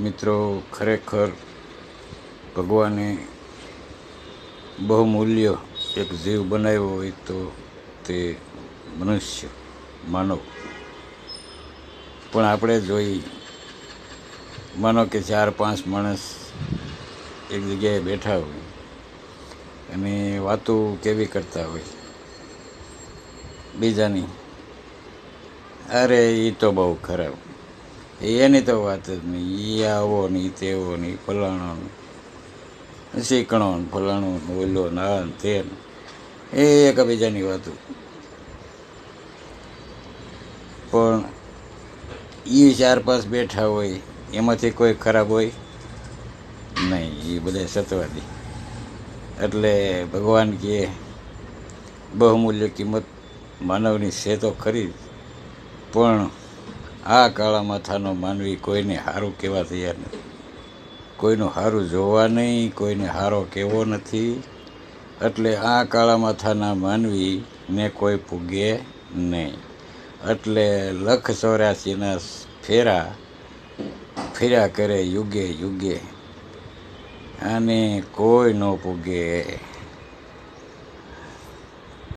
મિત્રો, ખરેખર ભગવાને બહુમૂલ્ય એક જીવ બનાવ્યો હોય તો તે મનુષ્ય, માનવ. પણ આપણે જોઈ, માનો કે 4-5 માણસ એક જગ્યાએ બેઠા હોય અને વાતો કેવી કરતા હોય બીજાની, અરે એ તો બહુ ખરાબ, એની તો વાત જ નહીં, એ આવો નહીં, તેવો નહીં, ફલાણો શીકણો ફલાણું ઓલો ના તે, એ એકબીજાની વાતો. પણ એ 4-5 બેઠા હોય એમાંથી કોઈ ખરાબ હોય નહીં, એ બધા સતવાદી. એટલે ભગવાન કહે બહુમૂલ્ય કિંમત માનવની છે તો ખરી, પણ આ કાળા માથાનો માનવી કોઈને સારું કહેવા તૈયાર નથી, કોઈનું સારું જોવા નહીં, કોઈને સારો કહેવો નથી. એટલે આ કાળા માથાના માનવીને કોઈ પૂગે નહીં. એટલે 184ના ફેરા ફેર્યા કરે યુગે યુગે, અને કોઈ ન પૂગે.